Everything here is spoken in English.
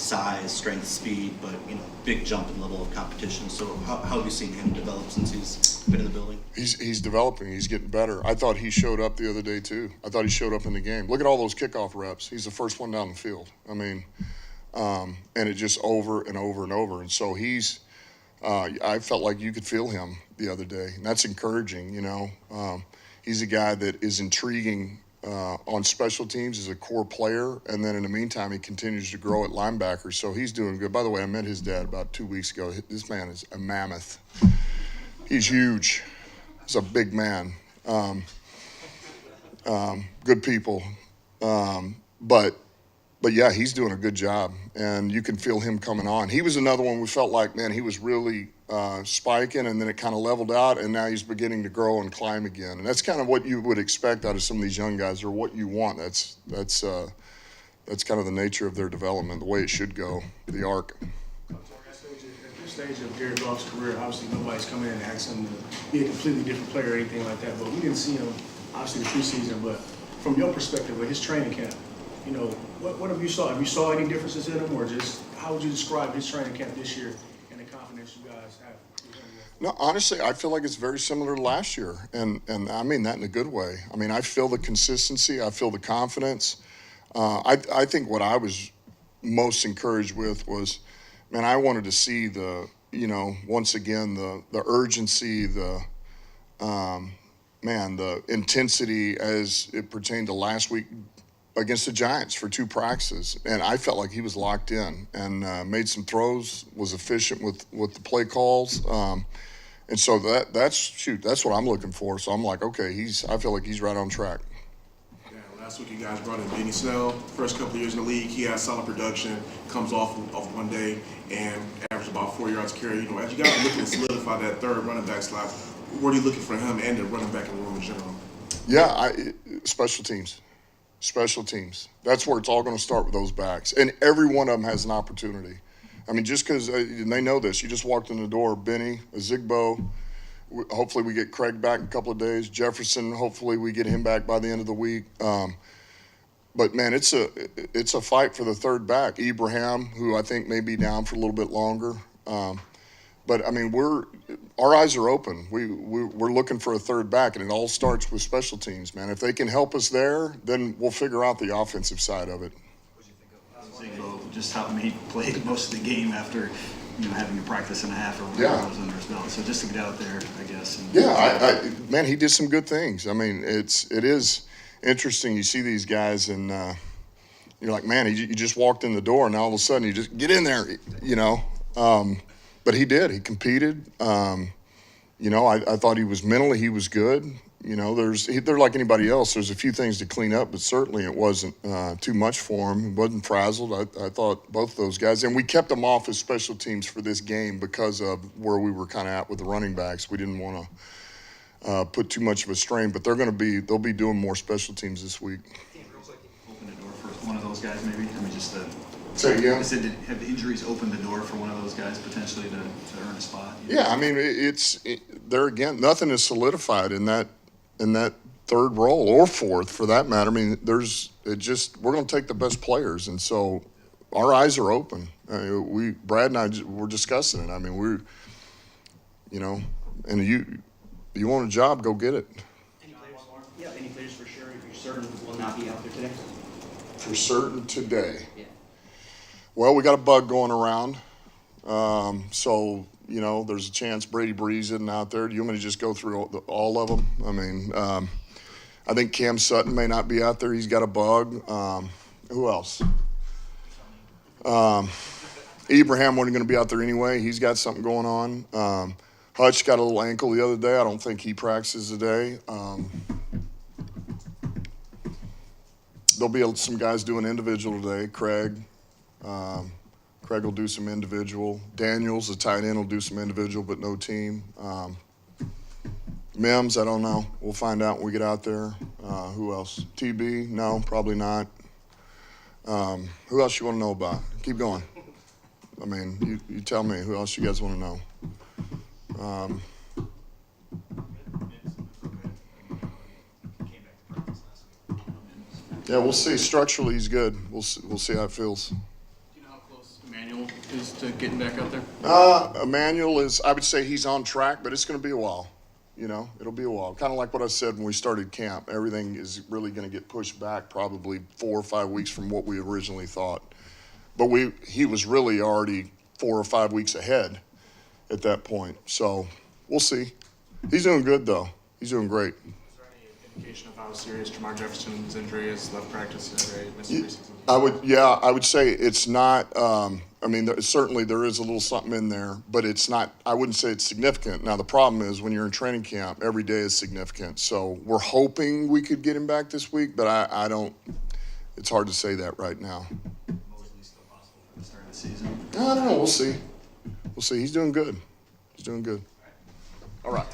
size, strength, speed, but big jump in level of competition. So how have you seen him develop since he's been in the building? He's developing. He's getting better. I thought he showed up the other day too. I thought he showed up in the game. Look at all those kickoff reps. He's the first one down the field. I mean, and it just over and over and over. And so he's. I felt like you could feel him the other day, and that's encouraging. He's a guy that is intriguing on special teams as a core player, and then in the meantime, he continues to grow at linebacker. So he's doing good. By the way, I met his dad about 2 weeks ago. This man is a mammoth. He's huge. He's a big man. Good people. But yeah, he's doing a good job, and you can feel him coming on. He was another one we felt like, man, he was really spiking, and then it kind of leveled out, and now he's beginning to grow and climb again. And that's kind of what you would expect out of some of these young guys, or what you want. That's kind of the nature of their development, the way it should go, the arc. At this stage of Jared Goff's career, obviously nobody's coming in and asking him to be a completely different player or anything like that. But we didn't see him, obviously, the preseason. But from your perspective of his training camp, what have you saw? Have you saw any differences in him, or just how would you describe his training camp this year and the confidence you guys have? No, honestly, I feel like it's very similar to last year, and I mean that in a good way. I mean, I feel the consistency, I feel the confidence. I think what I was most encouraged with was, man, I wanted to see once again, the urgency, the intensity as it pertained to last week against the Giants for 2 practices, and I felt like he was locked in and made some throws, was efficient with the play calls, and so that's what I'm looking for. So I'm like, okay, I feel like he's right on track. Yeah, last week you guys brought in Benny Snell. First couple of years in the league, he had solid production. Comes off one day and averaged about 4 yards a carry. As you guys are looking to solidify that third running back slot, what are you looking for him and the running back in the room in general? Yeah, special teams. Special teams. That's where it's all going to start with those backs. And every one of them has an opportunity. I mean, just because they know this, you just walked in the door, Benny, Zigbo, hopefully we get Craig back in a couple of days. Jefferson, hopefully we get him back by the end of the week. But, man, it's a fight for the third back. Ibrahim, who I think may be down for a little bit longer. But, I mean, our eyes are open. We're looking for a third back, and it all starts with special teams, man. If they can help us there, then we'll figure out the offensive side of it. What did you think of Zigbo, just how he played most of the game after having a practice and a half or whatever was under his belt? So just to get out there, I guess. Man, he did some good things. I mean, it is interesting. You see these guys, and you're like, man, you just walked in the door, and all of a sudden you just get in there, But he did. He competed. I thought he was mentally, he was good. They're like anybody else. There's a few things to clean up, but certainly it wasn't too much for him. He wasn't frazzled. I thought both of those guys. And we kept them off as special teams for this game because of where we were kind of at with the running backs. We didn't want to put too much of a strain, but they'll be doing more special teams this week. Open the door for one of those guys, maybe? I mean, just the... Say again? I said, have the injuries opened the door for one of those guys potentially to earn a spot? Yeah, I mean, there again, nothing is solidified in that third role, or fourth for that matter. I mean, we're going to take the best players, and so our eyes are open. Brad and I were discussing it. I mean, and you want a job, go get it. Any players? Yeah, any players for sure you're certain will not be out there today? For certain today. Yeah. Well, we got a bug going around, so there's a chance Brady Breeze isn't out there. Do you want me to just go through all of them? I mean, I think Cam Sutton may not be out there. He's got a bug. Who else? Ibrahim wasn't going to be out there anyway. He's got something going on. Hutch got a little ankle the other day. I don't think he practices today. There'll be some guys doing individual today. Craig will do some individual. Daniels, the tight end, will do some individual, but no team. Mims, I don't know. We'll find out when we get out there. Who else? TB? No, probably not. Who else you want to know about? Keep going. I mean, you tell me. Who else you guys want to know? Yeah, we'll see. Structurally, he's good. We'll see how it feels. Do you know how close is to getting back out there? Emmanuel is, I would say he's on track, but it's going to be a while. You know, it'll be a while. Kind of like what I said when we started camp. Everything is really going to get pushed back probably 4 or 5 weeks from what we originally thought. But he was really already 4 or 5 weeks ahead at that point. So we'll see. He's doing good, though. He's doing great. Is there any indication of how serious Jamar Jefferson's injury is? Left practice today, missed the preseason. I would say it's not. I mean, certainly there is a little something in there, but it's not. I wouldn't say it's significant. Now the problem is when you're in training camp, every day is significant. So we're hoping we could get him back this week, but I don't. It's hard to say that right now. Mosley's still possible for the start of the season. I don't know. We'll see. We'll see. He's doing good. He's doing good. All right.